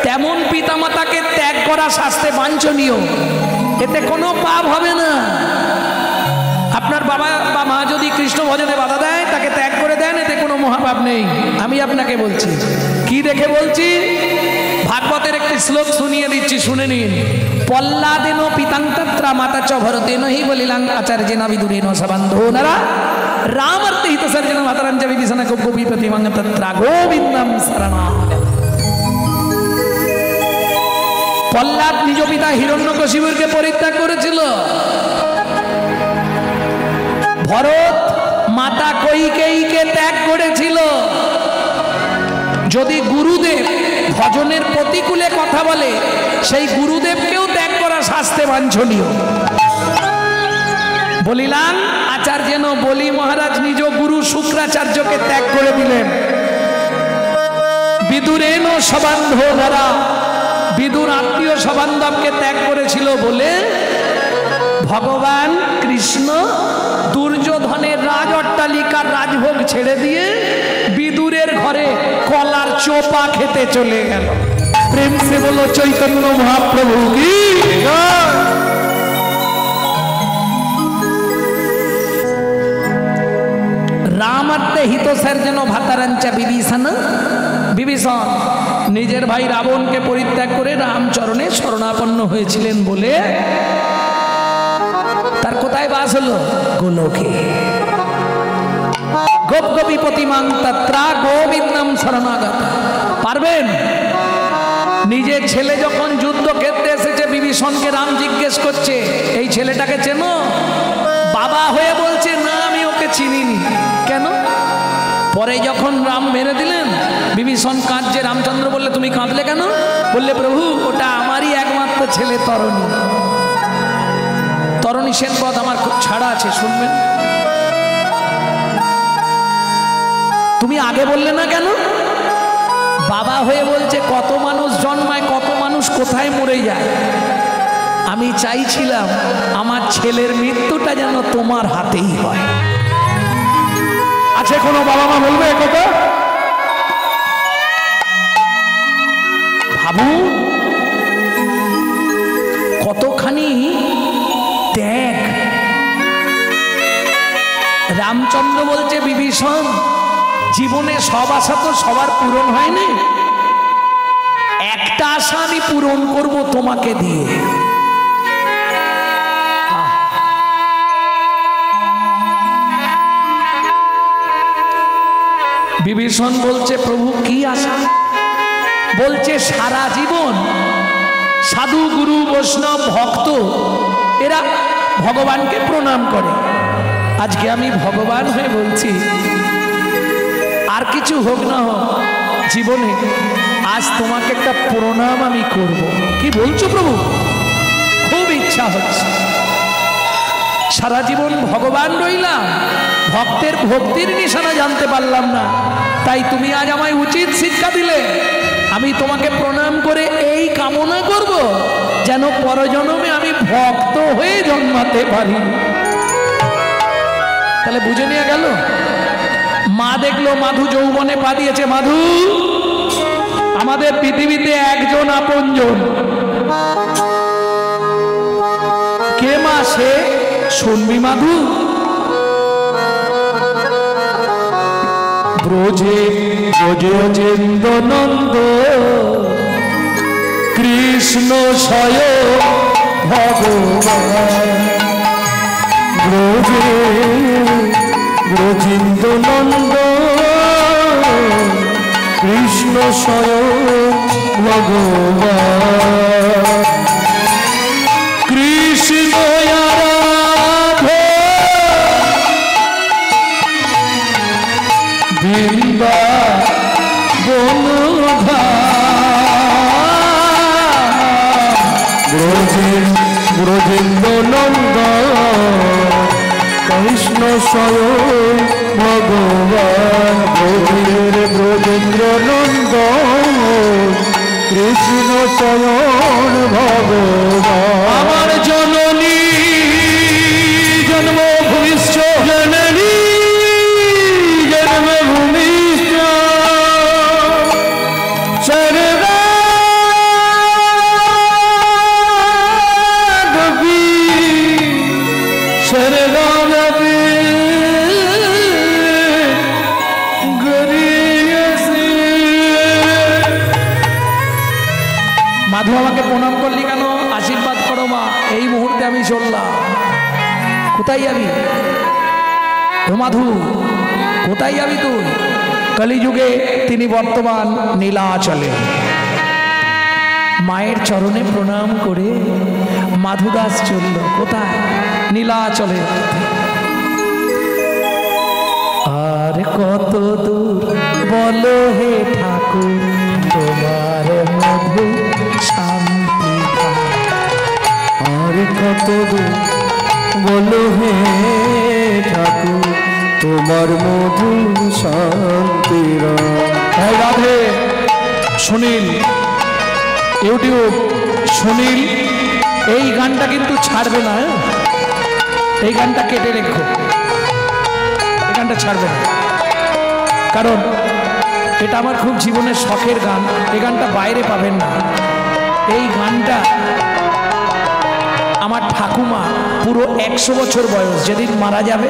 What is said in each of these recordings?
তেমন পিতামাতাকে ত্যাগ করা শাস্ত্রে বাঞ্ছনীয়, এতে কোনো পাপ হবে না। আপনার বাবা বা মা যদি কৃষ্ণ ভজনে বাধা দেয়, তাকে ত্যাগ করে দেন, এতে কোনো মহাপাপ নেই। আমি আপনাকে বলছি, কি দেখে বলছি, ভাগবতের একটি শ্লোক শুনিয়ে দিচ্ছি, শুনে নিন। পল্লাদেন পিতাংতত্রা মাতা চ ভরতেন হি বলিলাং আচার্যেন বিদুরেন সবান্ধো নারা রামার্তে হিত সর্জন মাতারাঞ্চ বিভীষণ গোপীপতি মঙ্গতত্রা গোবিন্দম শরণাম। পল্লাদ নিজ পিতা হিরণ্যকশিপুরকে পরিত্যাগ করেছিল। ভরত মাতা কৈকেয়ীকে ত্যাগ করেছিল। যদি গুরুদেব ভজনের প্রতিকূলে কথা বলে, সেই গুরুদেবকেও ত্যাগ করা শাস্ত্রে বাঞ্ছনীয়। বলিলাম আচার্যেন, বলি মহারাজ নিজ গুরু শুক্রাচার্যকে ত্যাগ করে দিলেন। বিদুরেন সবান্ধ দ্বারা, বিদুর আত্মীয় সবান্ধবকে ত্যাগ করেছিল বলে ভগবান কৃষ্ণ দুর্যোধনের রাজ অট্টালিকার রাজভোগ ছেড়ে দিয়ে বিদুরের ঘরে কলার চোপা খেতে চলে গেল। প্রেম সে বলো চৈতন্য মহাপ্রভু কি। রামার্তে হিত সর্জন ভাতারাঞ্চা বিভীষণ, বিভীষণ নিজের ভাই রাবণকে পরিত্যাগ করে রামচরণে শরণাপন্ন হয়েছিলেন বলে তার কোথায় বাস হলো? গোলকে। গোপ গোপীপতি মাং তত্রা গোবিন্দম শরণাগত। পারবেন? নিজের ছেলে যখন যুদ্ধক্ষেত্রে এসেছে, বিভীষণকে রাম জিজ্ঞেস করছে, এই ছেলেটাকে চেনো? বাবা হয়ে বলছে, না আমি ওকে চিনিনি। কেন? পরে যখন রাম মেরে দিলেন, বিভীষণ কাঁদছে। রামচন্দ্র বললে, তুমি কাঁদলে কেন? বললে, প্রভু ওটা আমারই একমাত্র ছেলে তরণী। তরণী সেনপদ আমার খুব ছাড়া আছে, শুনবেন। তুমি আগে বললে না কেন? বাবা হয়ে বলছে, কত মানুষ জন্মায়, কত মানুষ কোথায় মরে যায়। আমি চাইছিলাম আমার ছেলের মৃত্যুটা যেন তোমার হাতেই হয়। আছে কোনো বাবা মা বলবে কথা? ভাবু কতখানি ত্যাগ। রামচন্দ্র বলছে, বিভীষণ জীবনে সব আশা তো সবার পূরণ হয়নি, একটা আশা আমি পূরণ করব তোমাকে দিয়ে। বিভীষণ বলছে, প্রভু কি আশা? বলছে, সারা জীবন সাধু গুরু বৈষ্ণব ভক্ত এরা ভগবানকে প্রণাম করে। আজকে আমি ভগবান হয়ে বলছি, আর কিছু হোক না হোক জীবনে, আজ তোমাকে একটা প্রণাম আমি করব। কি বলছো প্রভু? খুব ইচ্ছা হচ্ছে। সারা জীবন ভগবান রইলাম, ভক্তের ভক্তির নিশানা জানতে পারলাম না, তাই তুমি আজ আমায় উচিত শিক্ষা দিলে। আমি তোমাকে প্রণাম করে এই কামনা করব, যেন পরজন্মে আমি ভক্ত হয়ে জন্মাতে পারি। তাহলে বুঝে নিয়ে গেল। মা দেখলো মাধু যৌবনে পা দিয়েছে। মাধু, আমাদের পৃথিবীতে একজন আপনজন। কে মা সে? শুনবি মাধু? ব্রজে ব্রজেন্দ্র নন্দ কৃষ্ণ স্বয়ং ভগবান। ব্রজে ব্রজেন্দ্র নন্দ কৃষ্ণ স্বয়ং ভগবান। কৃষ্ণ ব্রজেন্দ্র নন্দ কৃষ্ণ স্বয়ং ভগবান। ব্রজেন্দ্র নন্দ কৃষ্ণ স্বয়ং ভগবান। আমার জননী জন্মভূমিষ্ঠ, জননী জন্মভূমিষ্ঠ সর্বা মাধু আমাকে প্রণাম করলি কেন? আশীর্বাদ করো মা। এই মুহূর্তে আমি চললাম। কোথায় যাবি ও মাধু? কোথায় যাবি তুই? কলিযুগে তিনি বর্তমান নীলাচলে। মায়ের চরণে প্রণাম করে মাধুদাস চলল কোথায়? নীলাচলে। আর কত দূর বলো হে ঠাকুর তোমার মধু শান্তি। আর কত দূর বলো হে ঠাকুর তোমার মধু শান্তি। রাধে সুনীল, ইউটিউব সুনীল, এই গানটা কিন্তু ছাড়বে না। এই গানটা কেটে রেখো, এই গানটা ছাড়বে না, কারণ এটা আমার খুব জীবনের শখের গান। এই গানটা বাইরে পাবেন না। এই গানটা আমার ঠাকুমা পুরো 100 বছর বয়স, যেদিন মারা যাবে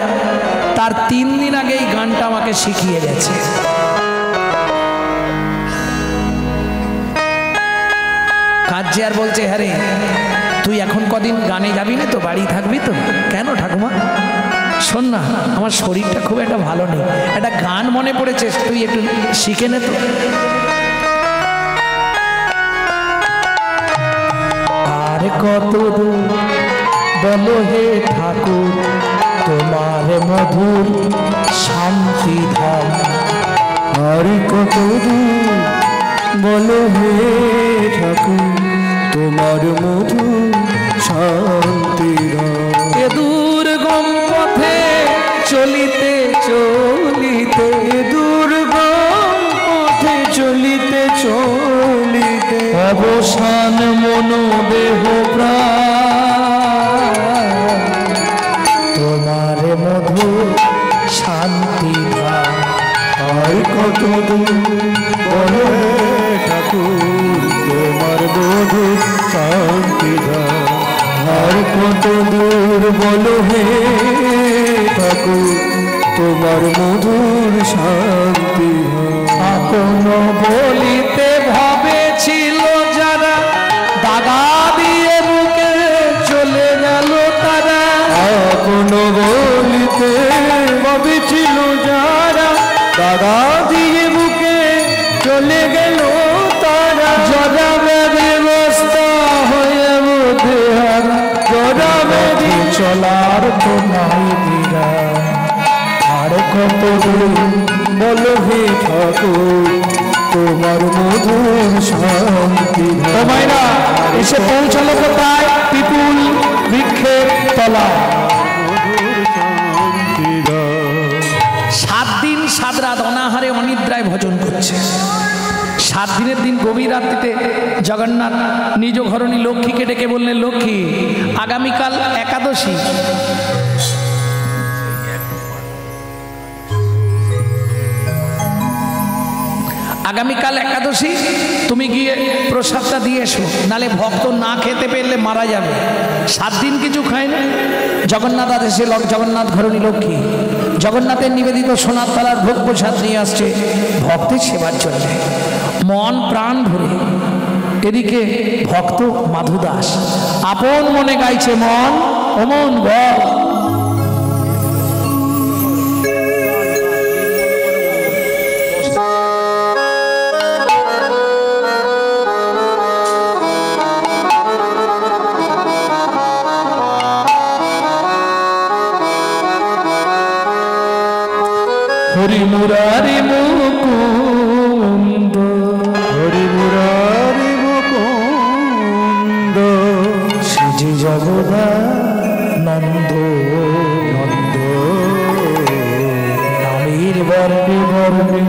তার 3 দিন আগে এই গানটা আমাকে শিখিয়ে গেছে। কাজে আর বলছে, হ্যাঁ রে তুই এখন কদিন গানে যাবি না তো, বাড়ি থাকবি তো? কেন ঠাকুমা? শোন না, আমার শরীরটা খুব একটা ভালো নেই, একটা গান মনে পড়েছে, তুই একটু শিখে নে তো। আর কত দূর বলো হে ঠাকুর তোমার মধুর শান্তি ধাম। আর কত দূর বলো হে ঠাকুর তোমার মধু শান্তি। এ দুর্গম পথে চলিতে চলিতে, দুর্গম পথে চলিতে চলিতে অবসান মনো দেহ প্রাণ তোমার মধু শান্তি ধাম। আর কত দূর বলো হে ঠাকুর তোমার মধু শান্তি। আর কত দূর বলো হে ঠাকুর তোমার মধুর শান্তি। আপন বলিতে ভাবে ছিল যারা, দাগা দিয়ে বুকে চলে গেল তারা। আপন বলিতে ভাবে ছিল যারা, দাগা দিয়ে বুকে চলে গেল তারা। জরা বেঁধে বস্তা হয়ে বোধে হারা, জরা বেঁধে চলার তো নাই দিরা। আর কত দূর বলো হে ঠাকুর তোমার মধুর শান্তি। ও মাইরা এসে পৌঁছালো কোথায়? পিপুল বৃক্ষের তলায়। 7 দিন 7 রাত অনাহারে অনিদ্রায় ভজন করছে। 7 দিনের দিন গভীর রাত্রিতে জগন্নাথ নিজ ঘরণী লক্ষ্মীকে ডেকে বললেন, লক্ষ্মী আগামীকাল একাদশী, আগামীকাল একাদশী তুমি গিয়ে প্রসাদটা দিয়ে এসো, নালে ভক্ত না খেতে পেলে মারা যাবে। 7 দিন কিছু খায় না। জগন্নাথ আদেশে জগন্নাথ ঘরণী লক্ষ্মী জগন্নাথের নিবেদিত সোনার থালার ভোগ প্রসাদ নিয়ে আসছে ভক্তের সেবার জন্য, মন প্রাণ ভরে। এদিকে ভক্ত মাধুদাস আপন মনে গাইছে, মন ও মন বল। হরি মুরারি মুকুন্দ, হরি মুরারি মুকুন্দ, শ্রী জগদানন্দ নন্দ। নামের বর্ণে বর্ণে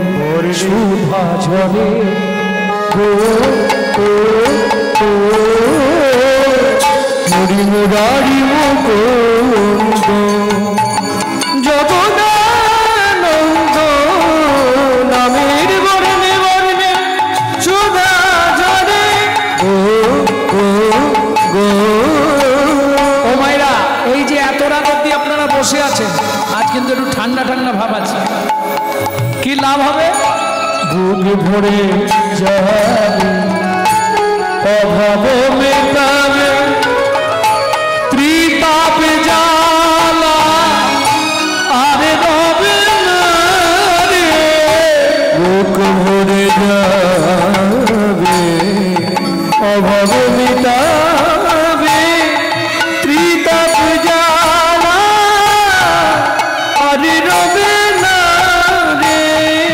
সুধা ঝরে হরি মুরারি মুকুন্দ, জগদানন্দ। নামের বর্ণে বর্ণে সুধা ঝরে গো গো। ও মাইরা, এই যে এত রাত অব্দি আপনারা বসে আছেন, আজ কিন্তু একটু ঠান্ডা ঠান্ডা ভাব আছে। কি লাভ হবে? বুক ভরে যাবে অভাব মেটাবে ত্রিতাপ জ্বালা আর রবে না রে বুক ভরে যাবে অভাব মেটাবে ত্রিতাপ জ্বালা আর রবে না রে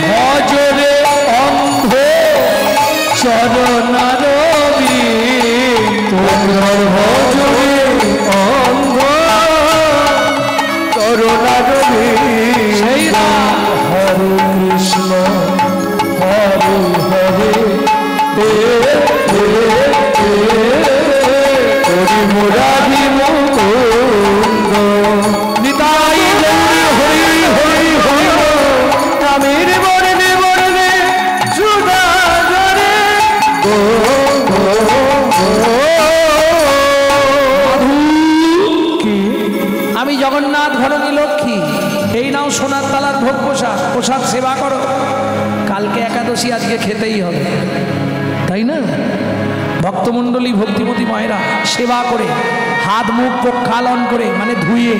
ভজরে অন্ধ চরণারবি তোমার ভজরে অন্ধ চরণারবি সেই হরে কৃষ্ণ হরে হরে হরি মুরারি মুকুন্দ নিতাই হরি হরি হরি নামের বর্ণে বর্ণে সুধা ধরে গো গো কি আমি জগন্নাথ ঘরণী লক্ষ্মী, এই নাও সোনার তালার ভোগ প্রসাদ, প্রসাদ সেবা করো। কালকে একাদশী, আজকে খেতেই হবে, তাই না? ভক্তমণ্ডলী ভক্তিমতী মায়েরা সেবা করে হাত মুখ প্রক্ষালন করে মানে ধুয়ে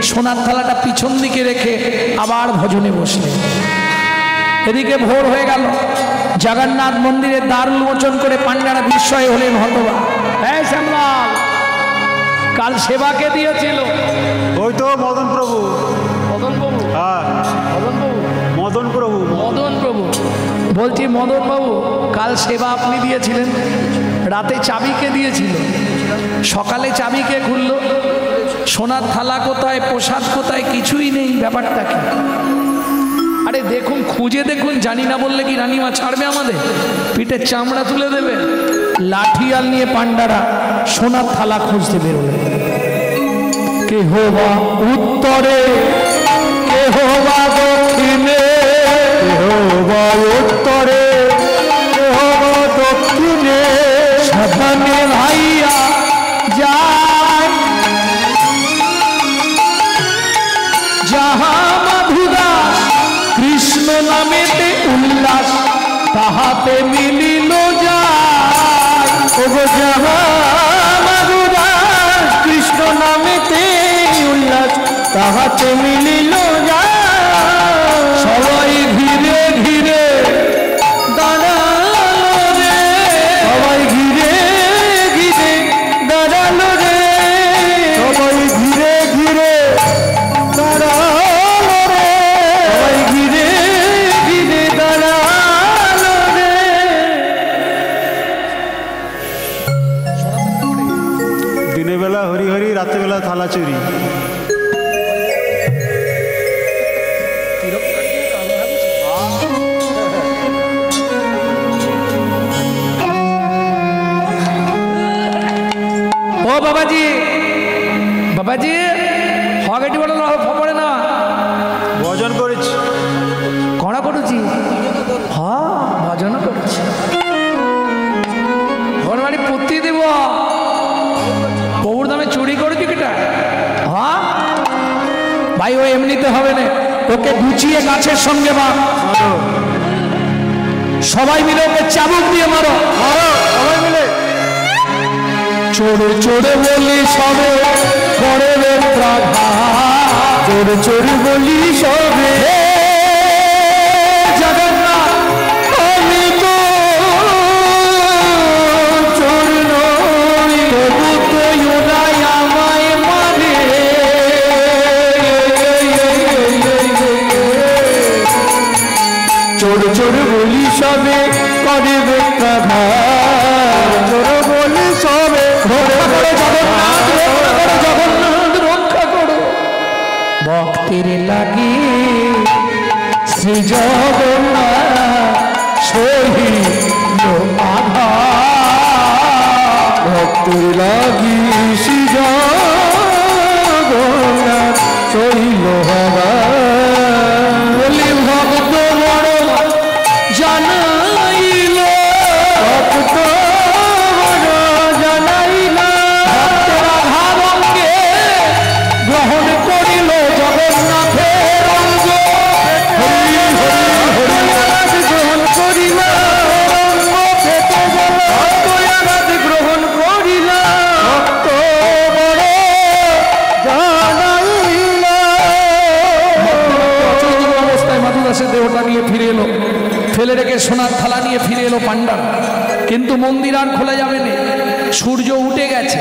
সোনার থালাটা পিছন দিকে রেখে আবার ভজনে বসলে। এদিকে ভোর হয়ে গেল, জগন্নাথ মন্দিরের দ্বার উন্মোচন করে পাণ্ডারা বিস্ময় হলেন হতবাক। হ্যাঁ শ্যামলাল, কাল সেবাকে দিয়েছিল ওই তো মদন প্রভু। মদন বাবু? হ্যাঁ মদন বাবু? মদন প্রভু। মদন প্রভু বলছি, মদন বাবু কাল সেবা আপনি দিয়েছিলেন, রাতে চাবিকে দিয়েছিল, সকালে চাবিকে খুললো, সোনার থালা কোথায়, প্রসাদ কোথায়, কিছুই নেই। ব্যাপারটা কি? আরে দেখুন, খুঁজে দেখুন, জানি না বললে কি রানীমা ছাড়বে আমাদের? পিঠের চামড়া তুলে দেবে। লাঠিয়াল নিয়ে পাণ্ডারা সোনার থালা খুঁজতে বেরোলেন। কেহ বা উত্তরে কেহ বা দক্ষিণে, কেহ বা উত্তরে কেহ বা দক্ষিণে, সাধনে ভাইয়া যায় যাহা মাধুদাস কৃষ্ণ নামেতে উল্লাস তাহাতে মিলিল যায়। ওগো যাহা মাধুদাস কৃষ্ণ নামেতে উল্লাস তাহাতে মিলিল যায়। সবাই ঘিরে ঘিরে দাঁড়ালো রে, সবাই ঘিরে ঘিরে দাঁড়ালো রে, সবাই ঘিরে ঘিরে দাঁড়ালো রে, সবাই ঘিরে ঘিরে দাঁড়ালো রে। দিনের বেলা হরি হরি, রাতের বেলা থালা চুরি। ও বাবাজি, বাবাজি হগেটি বড় পড়ে না, ভজন করেছি। কড়া করেছি, হ্যাঁ ভজন করেছি। ঘরবাড়ি পুঁতি দেব, প্রভুর দামে চুরি করেছি কিটা? হ্যাঁ ভাই, ও এমনিতে হবে না, ওকে গুছিয়ে গাছের সঙ্গে বা সবাই মিলে ওকে চাবুক দিয়ে মারো, মারো সবাই মিলে। চোরে চোরে বলি সবে করে রে প্রাঘা, চোরে চোরে বলি সবে জগন্নাথ আমি তো চোর নই, তবু তো ওরাই আমায় মারে। চোর চোর বলি সবে করে রে প্রাঘা, চোর বলি সবে জগন্নাথ রক্ষা করো। ভক্তের লাগি শ্রী জগন্নাথ সহিল আঘাত, ভক্তের লাগি শ্রী জগন্নাথ সহিল আঘাত। বলি ভক্ত বড় জানাইল, ভক্ত বড় জানাইল, ভক্তেরা ভাবঙ্গে গ্রহণ করিল জগন্নাথের অঙ্গ। হরি হরি হরি গ্রহণ করিল অঙ্গ, ভক্তরা গ্রহণ সোনার থালা নিয়ে ফিরে এলো পাণ্ডারা। কিন্তু মন্দির আর খোলা যাবে না, সূর্য উঠে গেছে।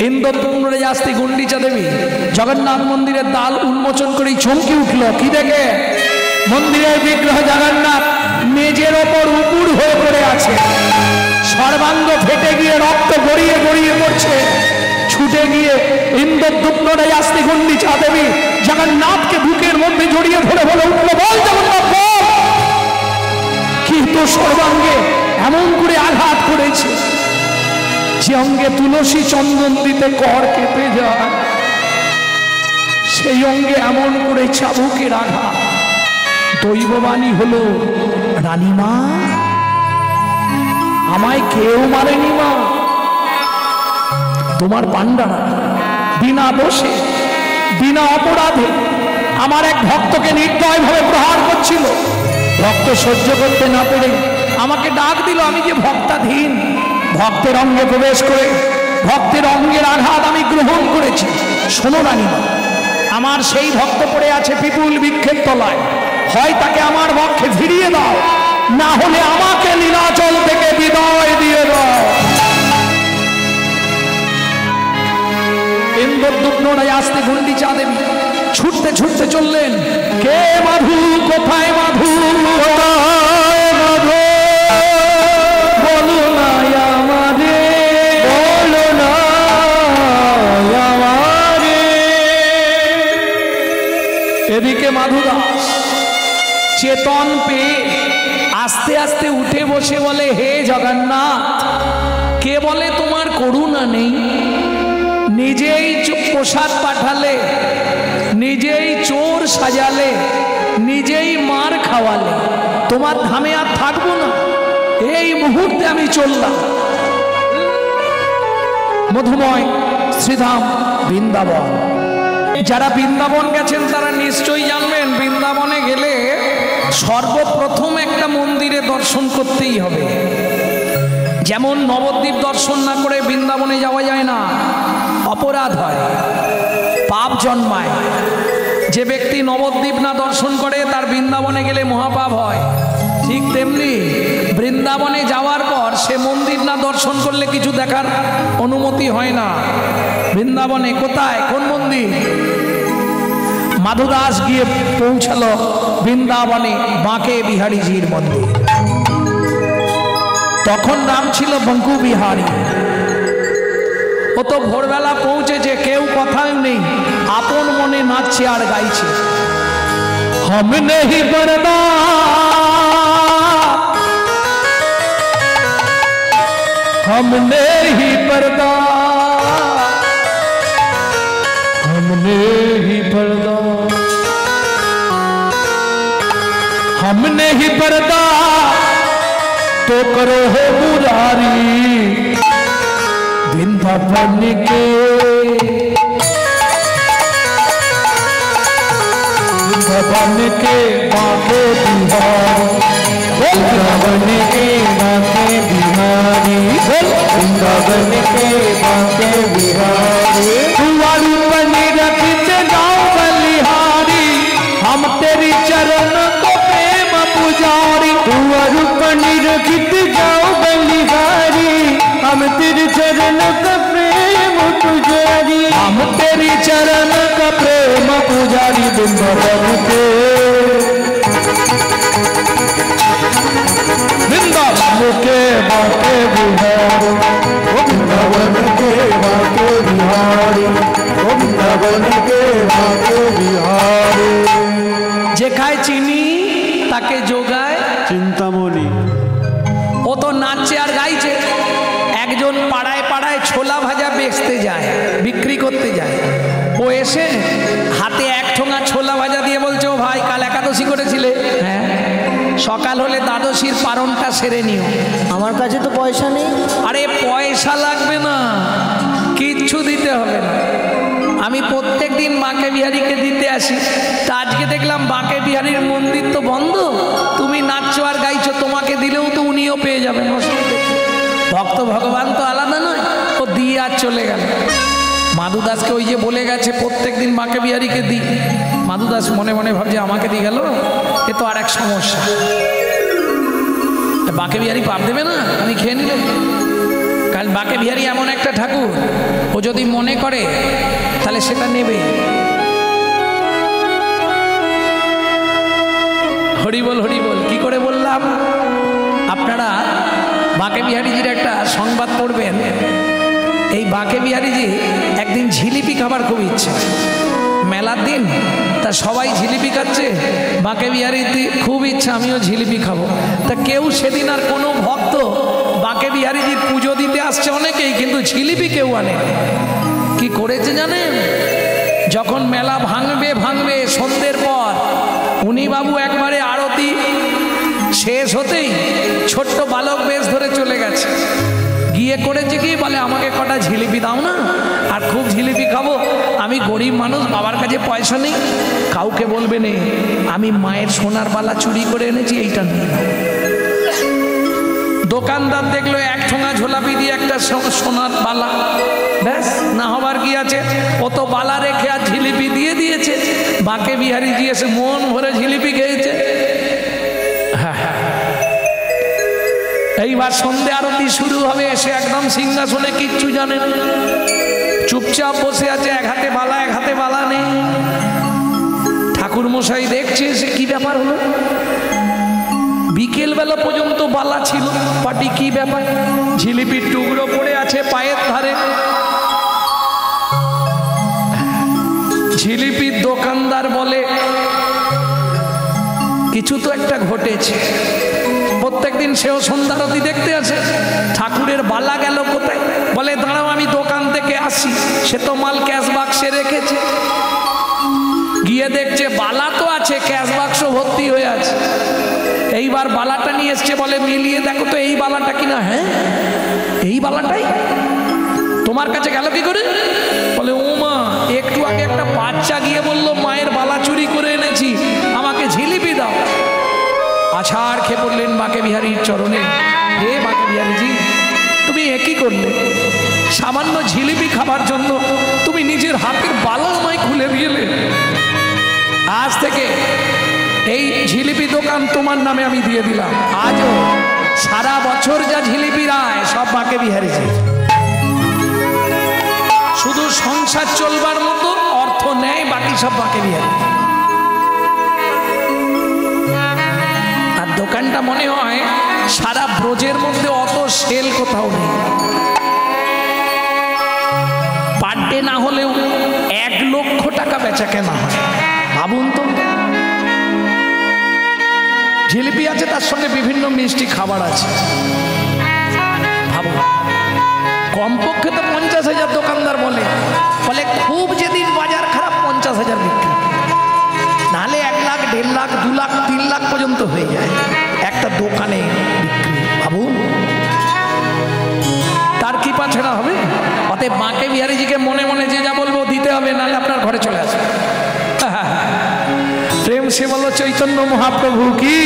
ইন্দ্রদ্যুম্ন আসতে গুন্ডিচা দেবী জগন্নাথ মন্দিরের দ্বার উন্মোচন করেই চমকে উঠল। কি দেখে? মন্দিরের বিগ্রহ জগন্নাথ মেজের ওপর উপুর হয়ে পড়ে আছে, সর্বাঙ্গ ফেটে গিয়ে রক্ত গড়িয়ে গড়িয়ে পড়ছে। ছুটে গিয়ে ইন্দ্রদ্যুম্ন আসতে গুন্ডিচা দেবী জগন্নাথকে বুকের মধ্যে জড়িয়ে ধরে বলে উঠল, বল জগন্নাথ বল। কিন্তু সর্বাঙ্গে এমন করে আঘাত করেছে যে অঙ্গে তুলসী চন্দন দিতে কর কেঁপে যায়, সেই অঙ্গে এমন করে চাবুকের আঘাত। দৈববাণী হলো, রানীমা আমায় কেউ মারেনি মা, তোমার পাণ্ডারা বিনা দোষে বিনা অপরাধে আমার এক ভক্তকে নির্দয়ভাবে প্রহার করছিল। ভক্ত সহ্য করতে না পেরে আমাকে ডাক দিল। আমি যে ভক্তাধীন, ভক্তের অঙ্গে প্রবেশ করে ভক্তের অঙ্গের আঘাত আমি গ্রহণ করেছি। শোনো রানীমা, আমার সেই ভক্ত পড়ে আছে পিপুল বৃক্ষের তলায়, হয় তাকে আমার পক্ষে ফিরিয়ে দাও, না হলে আমাকে নীলাচল থেকে বিদায় দিয়ে দাও। ইন্দ্রদ্যুম্ন আসতে গুন্ডিচা দেবী ছুটতে ছুটতে চললেন। কে মাধু? কোথায় মাধু? বলো না আমারে, বলো না আমারে। এদিকে মাধু দাস চেতন পেয়ে আস্তে আস্তে উঠে বসে বলে, হে জগন্নাথ, কে বলে তোমার করুণা নেই? নিজেই প্রসাদ পাঠালে, নিজেই চোর সাজালে, নিজেই মার খাওয়ালে, তোমার ধামে আর থাকবো না। এই মুহূর্তে আমি চললাম মধুময় শ্রীধাম বৃন্দাবন। যারা বৃন্দাবন গেছেন তারা নিশ্চয়ই জানবেন, বৃন্দাবনে গেলে সর্বপ্রথম একটা মন্দিরে দর্শন করতেই হবে। যেমন নবদ্বীপ দর্শন না করে বৃন্দাবনে যাওয়া যায় না, অপরাধ হয়, পাপ জন্মায়। যে ব্যক্তি নবদ্বীপ না দর্শন করে তার বৃন্দাবনে গেলে মহাপাপ হয়। ঠিক তেমনি বৃন্দাবনে যাওয়ার পর সে মন্দির না দর্শন করলে কিছু দেখার অনুমতি হয় না। বৃন্দাবনে কোথায়, কোন মন্দির? মাধুদাস গিয়ে পৌঁছালো বৃন্দাবনে বাঁকে বিহারীজির মন্দির। তখন নাম ছিল বঙ্কু বিহারী। ও তো ভোরবেলা পৌঁছেছে, কেউ কথাই নেই, আপন মনে নাচছে আর গাইছে। हम नहीं बर्दा, हम नहीं पर्दा, हम नहीं पर्दा, हम नहीं पर्दा तो करो हो मुरारी। वृंदावन के वृंदावन के बांके बिहारी, वृंदावन के बांके बिहारी, वृंदावन के बांके बिहारी। दुआरू बनी रखते जाओ बलिहारी, हम तेरी चरण को प्रेम पुजारी। दुआरू बनी रखते जाओ बलिहारी, हम तेरे चरण का प्रेम पुजारी, हम तेरी चरण का प्रेम पुजारी। वृंदावन के वृंदावन के बांके बिहारी, वृंदावन के बांके बिहारी, वृंदावन के बांके बिहारी। जेखाय चिनी ताके जोगाय চিন্তামণি। ও তো নাচছে আর গাইছে। একজন পাড়ায় পাড়ায় ছোলা ভাজা বেচতে যায়, বিক্রি করতে যায়। ও এসে হাতে এক ঠোঙা ছোলা ভাজা দিয়ে বলছে, ও ভাই কাল একাদশী করেছিলে? হ্যাঁ। সকাল হলে দ্বাদশীর পারণটা সেরে নিও। আমার কাছে তো পয়সা নেই। আরে পয়সা লাগবে না, কিচ্ছু দিতে হবে না। আমি প্রত্যেক দিন বাঁকে বিহারীকে দিতে আসি, তা আজকে দেখলাম বাঁকে বিহারীর মন্দির তো বন্ধ, তুমি নাচছো আর গাইছো, তোমাকে দিলেও তো উনিও পেয়ে যাবেন। ভক্ত ভগবান তো আলাদা নয়। ও দিয়ে আর চলে গেল। মাধুদাসকে ওই যে বলে গেছে প্রত্যেক দিন বাঁকে বিহারীকে দিই। মাধুদাস মনে মনে ভাবছে আমাকে দিয়ে গেল, এ তো আর এক সমস্যা। বাঁকে বিহারি পাপ দেবে না, আমি খেয়ে নিলে। কারণ বাঁকে বিহারি এমন একটা ঠাকুর, ও যদি মনে করে তাহলে সেটা নেবে। হরি বল হরি বল। কি করে বললাম? আপনারা বাঁকে বিহারীজির একটা সংবাদ পড়বেন। এই বাঁকে বিহারীজি একদিন জিলিপি খাবার খুব ইচ্ছে, মেলার দিন, তা সবাই জিলিপি খাচ্ছে, বাঁকে বিহারীর খুব ইচ্ছা আমিও জিলিপি খাবো। তা কেউ সেদিন আর কোনো ভক্ত বাঁকে বিহারীজির পুজো দিতে আসছে অনেকেই, কিন্তু জিলিপি কেউ আনে। কি করেছে জানেন? যখন মেলা ভাঙবে সন্ধ্যের পর, উনি বাবু একবারে আরতি শেষ হতেই ছোট্ট বালক বেশ ধরে চলে গেছে। গিয়ে করেছে কি, বলে আমাকে কটা জিলিপি দাও না, আর খুব জিলিপি খাবো, আমি গরিব মানুষ, বাবার কাছে পয়সা নেই, কাউকে বলবে না, আমি মায়ের সোনার বালা চুরি করে এনেছি, এইটা নিয়ে। দোকানদার দেখলো এক ঠোঙা ঝোলাপি দিয়ে একটা সোনার বালা, ব্যাস না হবার কি আছে, ও তো বালা রেখে আর জিলিপি দিয়ে দিয়েছে। বাঁকে বিহারীজি এসে মন ভরে জিলিপি খেয়েছে। এইবার সন্ধে আরতি শুরু হবে, এসে একদম সিংহাসনে কিচ্ছু জানে না, চুপচাপ বসে আছে, এক হাতে বালা এক হাতে বালা নেই। ঠাকুর মশাই দেখছে সে কি ব্যাপার হলো, বিকেল বেলা পর্যন্ত বালা ছিল, পাটি কি ব্যাপার, জিলিপির টুকরো পড়ে আছে পায়ের ধারে। জিলিপির দোকানদার বলে কিছু তো একটা ঘটেছে। প্রত্যেকদিন সেও সন্ধ্যারতি দেখতে আসে, ঠাকুরের বালা গেল কোথায়? বলে দাঁড়াও আমি দোকান থেকে আসি, সে তো মাল ক্যাশ বাক্সে রেখেছে। গিয়ে দেখছে বালা তো আছে, ক্যাশ বাক্স ভর্তি হয়ে আছে। এইবার বালাটা নিয়ে এসছে, বলে মিলিয়ে দেখো তো এই বালাটা কিনা। হ্যাঁ এই বালাটাই, তোমার কাছে গেল কি করে? বলে ও মা, একটু আগে একটা বাচ্চা গিয়ে বললো মায়ের বালা চুরি করে এনেছি, আমাকে জিলিপি দাও। আছাড় খেয়ে পড়লেন বাঁকে বিহারীর চরণে। হে বাঁকে বিহারীজি, তুমি একই করলে, সামান্য জিলিপি খাবার জন্য তুমি নিজের হাতের বালা আমায় খুলে দিলে। আজ থেকে এই জিলিপি দোকান তোমার নামে আমি দিয়ে দিলাম। আজও সারা বছর যা জিলিপি রায় সব বাঁকে বিহারীজি। শুধু সংসার চলবার মতো অর্থ নেয়, বাকি সব বাঁকে বিহারী। আর দোকানটা মনে হয় সারা ব্রজের মধ্যে অত সেল কোথাও নেই। পার ডে না হলেও 1 লক্ষ টাকা বেচা কেনা হয়। ভাবুন তো, জিলিপি আছে, তার সঙ্গে বিভিন্ন মিষ্টি খাবার আছে। ভাবুন, কমপক্ষে তো 50,000 দোকানদার বলে খুব যেদিন বাজার খারাপ 50,000 বিক্রি, নাহলে 1 লাখ 1.5 লাখ 2 লাখ 3 লাখ পর্যন্ত হয়ে যায় একটা দোকানে বিক্রি। ভাবুন, তার কৃপা ছাড়া হবে? অতএব বাঁকে বিহারীজিকে মনে মনে যে যা বলবো দিতে হবে, নাহলে আপনার ঘরে চলে আসবে। প্রেম সে বলো চৈতন্য মহাপ্রভু কি।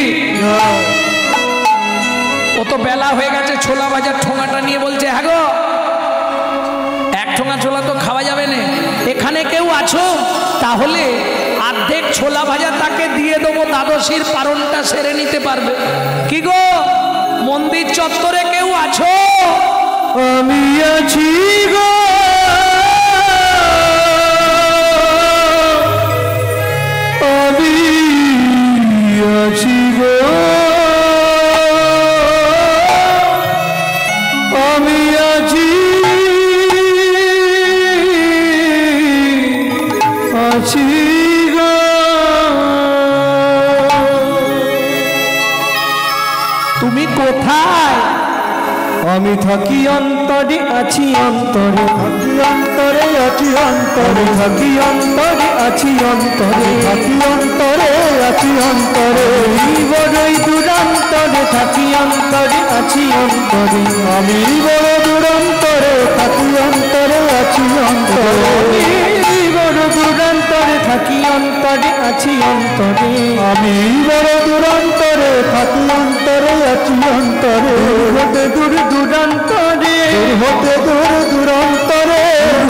ও তো বেলা হয়ে গেছে, ছোলা ভাজার ঠোঙাটা নিয়ে বলছে, হ্যাঁ গো, 1 ঠোঙা ছোলা তো খাওয়া যাবে না, এখানে কেউ আছো? তাহলে অর্ধেক ছোলা ভাজা তাকে দিয়ে দেবো, দ্বাদশীর পারণটা সেরে নিতে পারবে। কি গো, মন্দির চত্বরে কেউ আছো? আমি আছি গো, আমি আছি গো, আমি আছি, আছি গো। তুমি কোথায়? আমি থাকি অন্তরে, আছি অন্তরে, থাকি অন্তরে, আছি অন্তরে, থাকি অন্তরে, আছি অন্তরে, থাকি অন্তরে, আছি অন্তরে, বড়ই দূরান্তরে, থাকি অন্তরে, আছি অন্তরে, আমি বড় দূরান্তরে, থাকি অন্তরে, আছি অন্তরে, বড় দূরান্তরে, থাকি অন্তরে, আছি অন্তরে, আমি বড় দূরান্তরে, থাকি অন্তরে, আছি অন্তরে, হতে দূর দূরান্তরে, হতে দূর দূরান্তরে,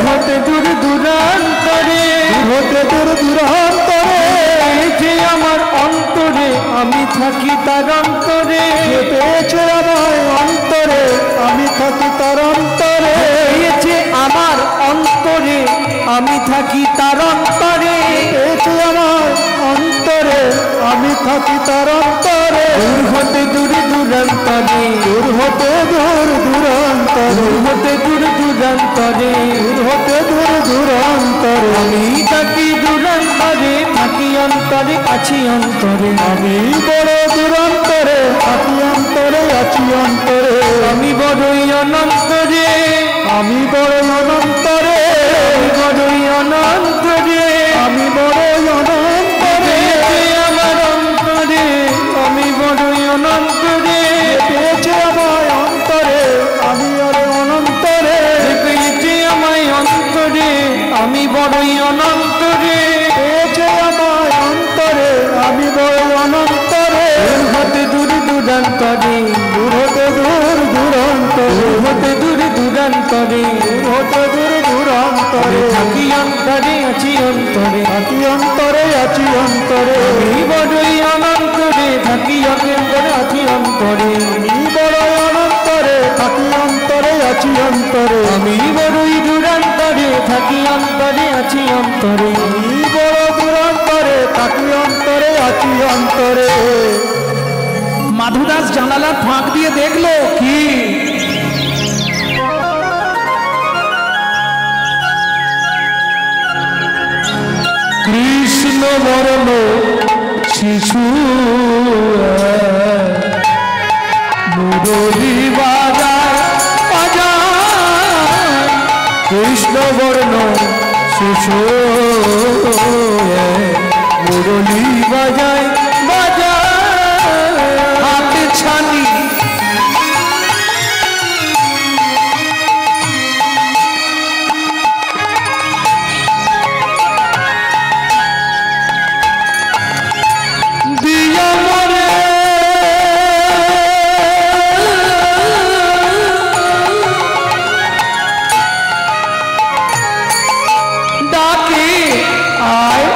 হতে দূর দূরান্তরে, হতে দূর দূরান্তরে, পেয়েছে আমার অন্তরে, আমি থাকি তার অন্তরে। পেয়েছে আমার অন্তরে, আমি থাকি তার অন্তরে। পেয়েছে আমার অন্তরে, আমি থাকি তার অন্তরে। পেয়েছে আমার অন্তরে, আমি থাকি তার অন্তরে। দূর হতে দূরে দূরান্তরে, দূর হতে দূর দূরান্তরে, দূর হতে দূর দূরান্তরে, দূর হতে দূর দূরান্তরে। আমি থাকি দূরান্তরে, থাকি অন্তরে, আছি অন্তরে। আমি বড় দূরান্তরে, আছি অন্তরে, আছি অন্তরে। আমি বড়ই অনন্তরে, আমি বড় অনন্তরে, আমি বড়ই অনন্তরে। আমি বড় অনন্তরে। আমার অন্তরে, আমি বড়ই অনন্তরে। পেয়েছে আমার অন্তরে, আমি আর অনন্তরে। পেয়েছে আমায় অন্তরে, আমি বড়ই অনন্তরে। পেয়েছে আমার অন্তরে, আমি বড় অনন্তরে। দূর হতে দূর দূরান্তরে, দূর হতে দূর দূরান্তরে, দূর হতে দূর দূরান্তরে। দূর হতে দূর দূরান্তরে। থাকি অন্তরে, আছি অন্তরে। থাকি অন্তরে, আছি অন্তরে। আমি বড়ই অনন্তরে, থাকি অন্তরে, আছি অন্তরে। আমি বড় অনন্তরে, থাকি অন্তরে, আছি অন্তরে। আমি বড়ই দূরান্তরে, থাকি অন্তরে, আছি অন্তরে। আমি বড় দূরান্তরে, থাকি অন্তরে, আছি অন্তরে। মাধুদাস জানালার ফাঁক দিয়ে দেখলো কি কৃষ্ণ বরণ শিশু মুরলী বাজায় বাজায়। কৃষ্ণ বর্ণ শিশু মুরলী বাজায় বাজায়। হাতে ছানি দিয়া মরে ডাকে আয়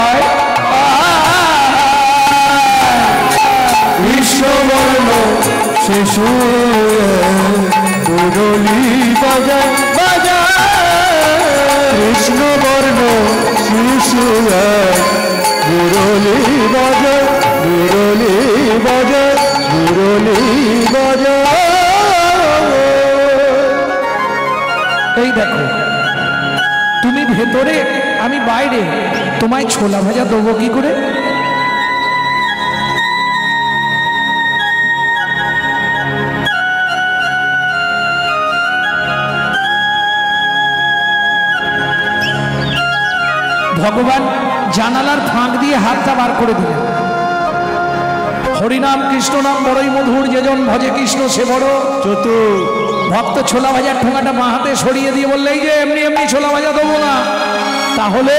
আয় বিশ্ববর্ণ শিশু মুরলী বাজায় বাজায়। কৃষ্ণ বর্ণ শিশু মুরলী বাজায়, মুরলী বাজায়, মুরলী বাজায়। এই দেখো তুমি ভেতরে আমি বাইরে, তোমায় ছোলা ভাজা দেবো কি করে? ভগবান জানালার ফাঁক দিয়ে হাতটা বার করে দিলেন। হরিনাম কৃষ্ণ নাম বড়ই মধুর, যেজন ভজে কৃষ্ণ সে বড় চতুর। ভক্ত ছোলা ভাজার ঠোঙাটা মা হাতে সরিয়ে দিয়ে বললে এই যে এমনি এমনি ছোলা ভাজা দেবো না, তাহলে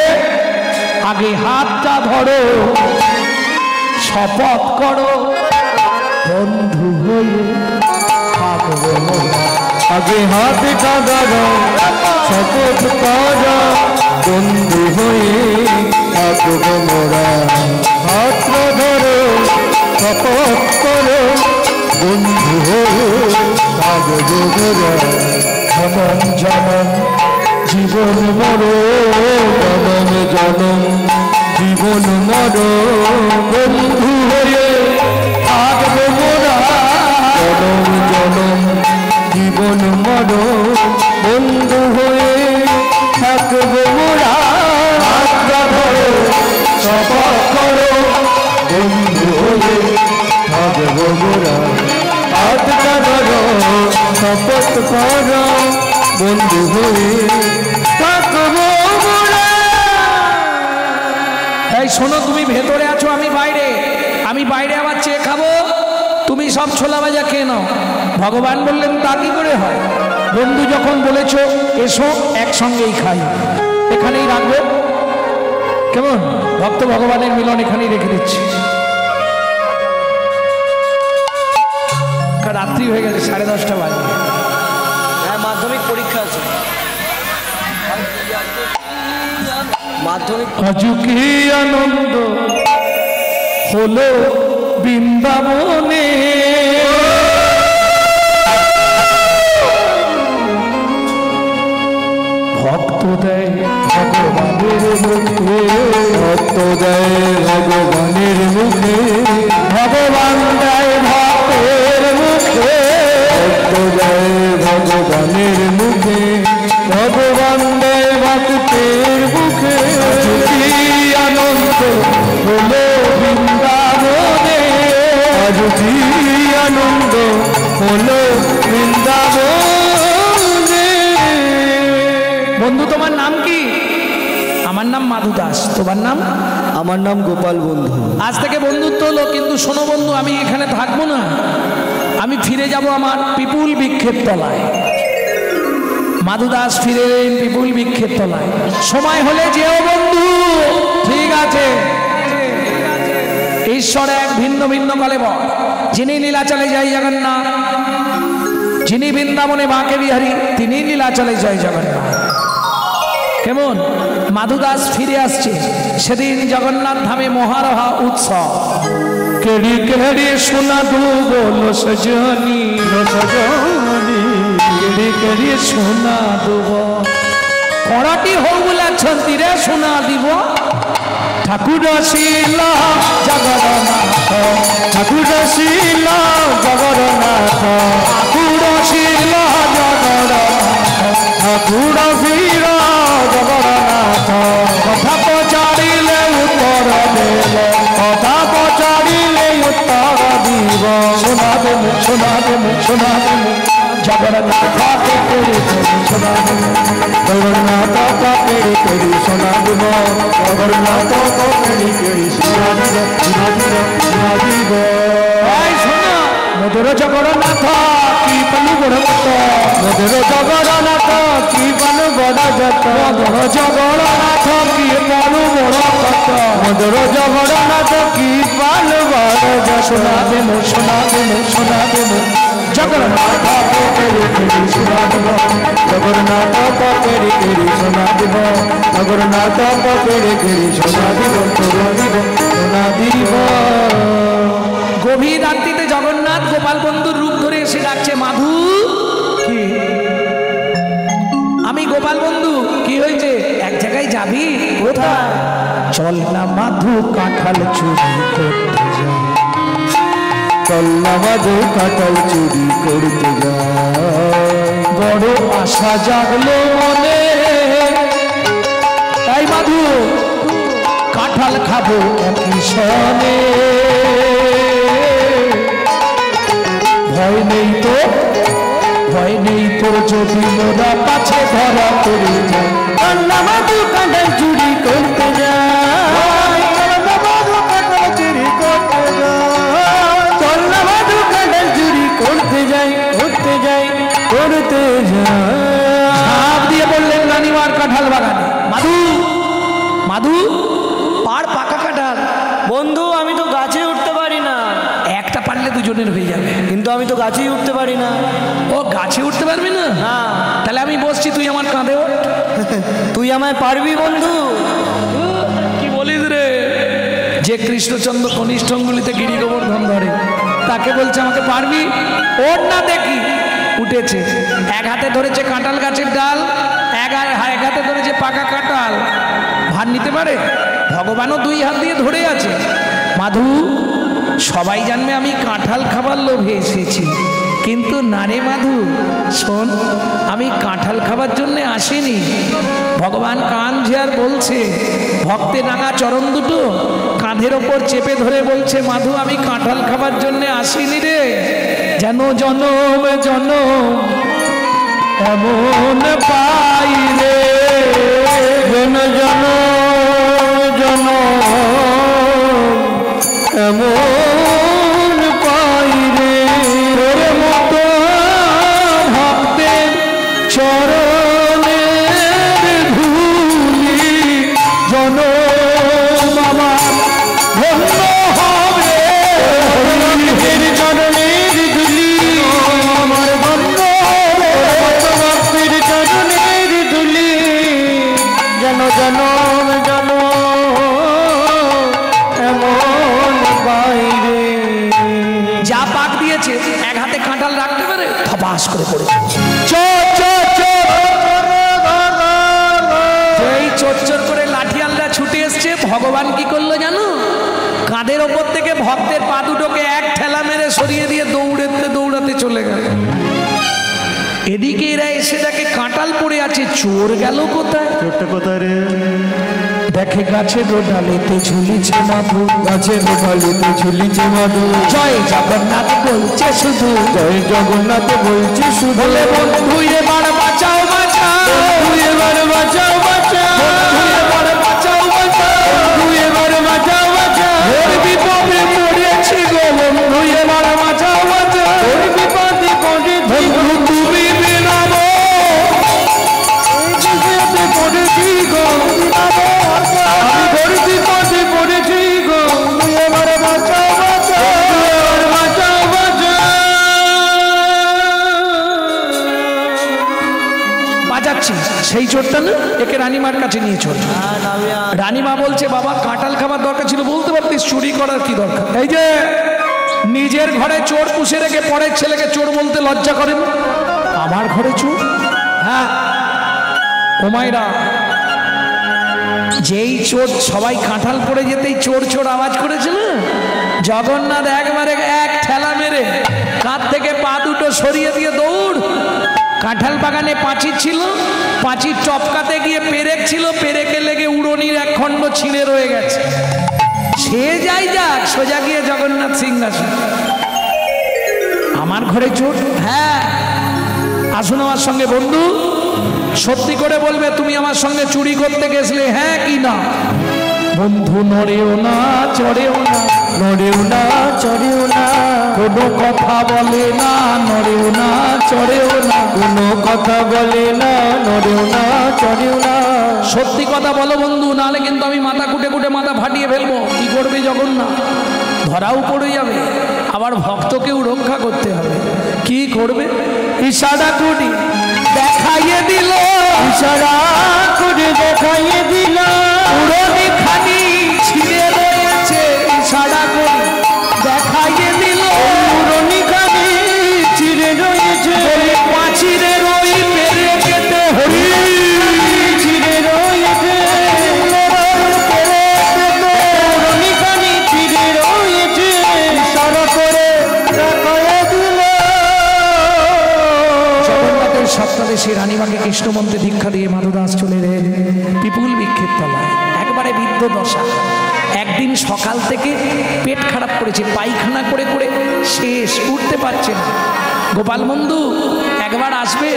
আগে হাতটা ধরো, শপথ করো বন্ধু হয়ে থাকবো। আগে হাত কাঁদানো শপথ করা, বন্ধু হয়ে থাকবো মোরা। হাত ধরো, শপথ করো, বন্ধু হয়ে থাকবো মোরা। জনম জনম জীবন মর, জনম জনম জীবন মর, বন্ধু হয়ে থাকবো মোরা। জনম জনম জীবন মর, বন্ধু হয়ে থাকবো মোরা। হাতটা ধরো, শপথ করো, বন্ধু হয়ে থাকবো মোরা। হাতটা ধরো, শপথ করো, বন্ধু হয়ে থাকবো মোরা। এই শোনো, তুমি ভেতরে আছো আমি বাইরে, আমি বাইরে আবার চেয়ে খাবো, তুমি সব ছোলা ভাজা খেয়ে নাও। ভগবান বললেন তা কি করে হয়? বন্ধু যখন বলেছো এসো একসঙ্গেই খাই, এখানেই রাখবো কেমন? ভক্ত ভগবানের মিলন এখানেই রেখে দিচ্ছি। রাত্রি হয়ে গেছে, 10:30 বাজে। হ্যাঁ, মাধ্যমিক পরীক্ষা আছে। মাধ্যমিক আজ কি আনন্দ হলো বৃন্দাবনে। ভক্ত দেয় ভগবানের মুখে, ভক্ত দেয় ভগবানের মুখে, ভগবান দেয় ভক্তের মুখে, ভক্ত দেয় ভগবানের মুখে, ভগবান দেয় ভক্তের মুখে। কি আনন্দ হলো বৃন্দাবনে, আজ কি আনন্দ হলো বৃন্দাবনে। বন্ধু তোমার নাম কি? আমার নাম মাধু দাস। তোমার নাম? আমার নাম গোপাল বন্ধু। আজ থেকে বন্ধুত্ব হলো, কিন্তু শোনো বন্ধু, আমি এখানে থাকবো না, আমি ফিরে যাব আমার পিপুল বৃক্ষের তলায়। মাধু দাস ফিরে এলেন পিপুল বৃক্ষের তলায়। সময় হলে যেও বন্ধু, ঠিক আছে? ঈশ্বর এক, ভিন্ন ভিন্ন কালে বল। যিনি নীলাচলে জয় জগন্নাথ, যিনি বৃন্দাবনে বাঁকে বিহারী, তিনি নীলাচলে জয় জগন্নাথ। কেমন? মাধু দাস ফিরে আসছে। সেদিন জগন্নাথ ধামে মহারহা উৎসব। কেড়ি কেড়ি শোনা দু বল সজনী, সজনী কেড়ি কেড়ি শোনা দুব, কড়াটি হৌ বলেছেন রে শোনা দিব। ঠাকুর শিল জগন্নাথ, ঠাকুর শিল জগন্নাথ, ঠাকুর শিল জগন্নাথ, ঠাকুর শিল জগন্নাথ। কথা পচারিলে উত্তর দেব, কথা পচারিলে উত্তর দিব। শোনা দেব, শোনা দেব, শোনা দেব, জগন্নাথ কেড়ি কেড়ি শোনা দেব, জগন্নাথ কেড়ি কেড়ি শোনা দিব, জগন্নাথ কেড়ি কেড়ি শোনা দিব, শোনা দিব, শোনা দিব। এই শোনা, মধুর জগন্নাথ কি পালু বড় কত, মধুর জগন্নাথ কি পালু বড় যত, মধুর জগন্নাথ কি পালু বড় কত, মধুর জগন্নাথ কি পালু বড় যত। শোনা দেব, শোনা দেব, শোনা দেব, জগন্নাথ কেড়ি কেড়ি শোনা দিব, জগন্নাথ কেড়ি কেড়ি শোনা দিব, জগন্নাথ কেড়ি কেড়ি শোনা দিব, শোনা দিব, শোনা দিব। গভীর রাত্রিতে জগন্নাথ গোপাল বন্ধুর রূপ ধরে এসে ডাকছে, মাধু। কি? আমি গোপাল বন্ধু। কি হয়েছে? এক জায়গায় যাবি? কোথায়? চল না মাধু, কাঁঠাল চুরি করতে যাই। চল না মাধু, কাঁঠাল চুরি করতে যায়। বড় আশা জাগলো মনে, তাই মাধু কাঁঠাল খাবো একই সনে। ভয় নেই তো, ভয় নেই তোর, যদি মোরা পাছে ধরা করে যায়। চল না মাধু, কাঁঠাল চুরি করতে যায়। চল না মাধু, কাঁঠাল চুরি করতে যায়। চল না মাধু, কাঁঠাল চুরি করতে যাই, করতে যাই, করতে যাই। ঝাঁপ দিয়ে বললেন রানীমার কাঁঠাল বাগানে। মাধু, মাধু, পার পাকা কাঁঠাল। বন্ধু আমি তো গাছে উঠতে পারি না। একটা পারলে দুজনের হয়ে যাবে। কিন্তু আমি তো গাছেই উঠতে পারি না। ও গাছে উঠতে পারবি না? না। তাহলে আমি বসছি, তুই আমার কাঁধে ওঠ। তুই আমায় পারবি বন্ধু? কি বলিস রে? যে কৃষ্ণচন্দ্র কনিষ্ঠ অঙ্গুলিতে গিরি গোবর্ধন ধরে, তাকে বলছে আমাকে পারবি? ওর না দেখি। উঠেছে, এক হাতে ধরেছে কাঁঠাল গাছের ডাল, এক হাতে ধরেছে পাকা কাঁঠাল। ভার নিতে পারে? ভগবানও দুই হাত দিয়ে ধরে আছে। মাধু, সবাই জানবে আমি কাঁঠাল খাবার লোভে এসেছি, কিন্তু না রে মাধু, শোন, আমি কাঁঠাল খাবার জন্যে আসিনি। ভগবান কান ঝিয়ার বলছে, ভক্তের রাঙা চরণ দুটো কাঁধের ওপর চেপে ধরে বলছে, মাধু আমি কাঁঠাল খাবার জন্যে আসিনি রে, যেন জনম জনম এমন পাই রে, যেন জন জন এমন পাই রে। তোর মতো ভক্তের চরণের ধুলি জনম আমার ধন্য হবে। ভক্তের চরণের ধুলি আমার ধন্য হবে। ভক্তের চরণের ধুলি যেন জনম জনম এমন ঠাস করে পড়েছে। চোর চোর চোর, এই চোর চোর করে লাঠিয়ালরা ছুটে এসছে। ভগবান কি করলো জানো? কাঁধের ওপর থেকে ভক্তের পা দুটোকে এক ঠেলা মেরে সরিয়ে দিয়ে দৌড়াতে দৌড়াতে চলে গেল। এদিকে এরা এসে দেখে কাঁঠাল পড়ে আছে। চোর গেল কোথায়? চোরটা কোথায় রে? দেখে গাছের ডালেতে ঝুলিছে মাধু, গাছের ডালেতে ঝুলিছে মাধু। জয় জগন্নাথ বলছে শুধু, জয় জগন্নাথ বলছে শুধু। বলে বন্ধু এবার বাঁচাও বাঁচাও, বন্ধু এবার বাঁচাও বাঁচাও, বন্ধু এবার বাঁচাও বাঁচাও, বন্ধু এবার বাঁচাও বাঁচাও। ওর বিপদে পড়েছি গো বন্ধু এবার বাঁচাও বাঁচাও। ওর বিপদে পড়েছি বন্ধু তুমি বিনামো, এই বিপদে পড়েছি গো, আমি ওর বিপদে পড়েছি গো। বন্ধু এবার বাঁচাও বাঁচাও, এবার বাঁচাও বাঁচাও। বাজাচ্ছি। সেই চোরটা না, একে রানীমার কাছে নিয়ে চল। রানীমা বলছে বাবা কাঁঠাল খাবার দরকার ছিল, বলতে পারতিস চুরি করার কি দরকার? এই যে নিজের ঘরে চোর পুষে রেখে পরের ছেলেকে চোর বলতে লজ্জা করেন? আমার ঘরে চোর? হ্যাঁ ওমাইরা, যেই চোর সবাই কাঁঠাল পড়ে যেতেই চোর চোর আওয়াজ করেছে না, জগন্নাথ একবারে এক ঠেলা মেরে কাঁধ থেকে পা দুটো সরিয়ে দিয়ে দৌড়। কাঁঠাল বাগানে পাঁচির ছিল, পাঁচির টপকাতে গিয়ে পেরেক ছিল, পেরেকে লেগে উড়নির এক খণ্ড ছিঁড়ে রয়ে গেছে। সে যাই যাক, সোজা গিয়ে জগন্নাথ সিংহাসন। আমার ঘরে চোর? হ্যাঁ, আসুন আমার সঙ্গে বন্ধু, সত্যি করে বলবে তুমি আমার সঙ্গে চুরি করতে গেছিলে, হ্যাঁ কি না? বন্ধু নড়েও না চড়েও না, নড়েও না চড়েও না, কোনো কথা বলে না, নড়েও না চড়েও না, কোনো কথা বলে না, নড়েও না চড়েও না। সত্যি কথা বলো বন্ধু, নাহলে কিন্তু আমি মাথা কুটে কুটে মাথা ফাটিয়ে ফেলবো। কি করবে জগন্নাথ? ধরাও পড়ে যাবে, আবার ভক্তকেও রক্ষা করতে হবে। কি করবে? ইশারা করি দেখাইয়ে দিল, ইশারা করে দেখাইয়ে দিল, উড়নি খানি ছিঁড়ে রয়েছে। ইশারা করি দেখাইয়ে দিল, উড়নি খানি ছিঁড়ে রয়েছে। পাঁচিরের ওই পেরে কেটে হরি ছিঁড়ে রয়েছে, উড়নি খানি ছিঁড়ে রয়েছে। ইশারা করে দেখাইয়ে দিল। জগন্নাথের সপ্তাদেশে রানীমাকে কৃষ্ণ মন্ত্রে দীক্ষা দিয়ে মাধুদাস চলে এলেন পিপুল বৃক্ষের তলায়। একবারে বৃদ্ধ দশা। একদিন সকাল থেকে পেট খারাপ করেছে, পায়খানা করে করে শেষ, উঠতে পারছে না। গোপাল বন্ধু একবার আসবে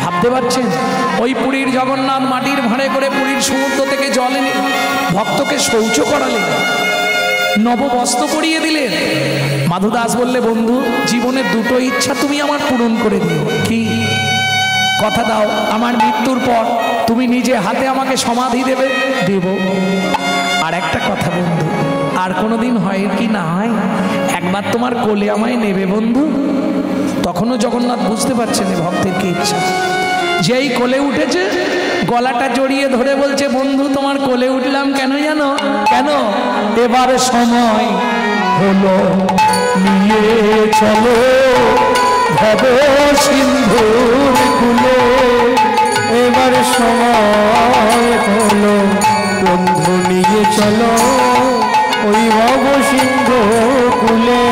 ভাবতে পারছেন? ওই পুরীর জগন্নাথ মাটির ভাঁড়ে করে পুরীর সমুদ্র থেকে জল এনে ভক্তকে শৌচ করালেন, নববস্ত্র পরিয়ে দিলেন। মাধুদাস বললে বন্ধু জীবনের দুটো ইচ্ছা তুমি আমার পূরণ করে দিও। কি? কথা দাও আমার মৃত্যুর পর তুমি নিজে হাতে আমাকে সমাধি দেবে। দেব। আর একটা কথা বন্ধু, আর কোনোদিন হয় কি না হয়, একবার তোমার কোলে আমায় নেবে বন্ধু। তখনও জগন্নাথ বুঝতে পারছেন ভক্তের কি ইচ্ছা। যেই কোলে উঠেছে গলাটা জড়িয়ে ধরে বলছে বন্ধু তোমার কোলে উঠলাম কেন জানো? কেন? এবার সময় হলো নিয়ে চলো ভব সিন্ধুর কুলে। এবার সময় হলো বন্ধু নিয়ে চলো ওই ভব সিন্ধু কুলে।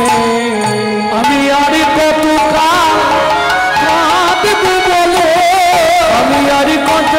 আমি আর কত কাঁদব বলো, আমি আর কত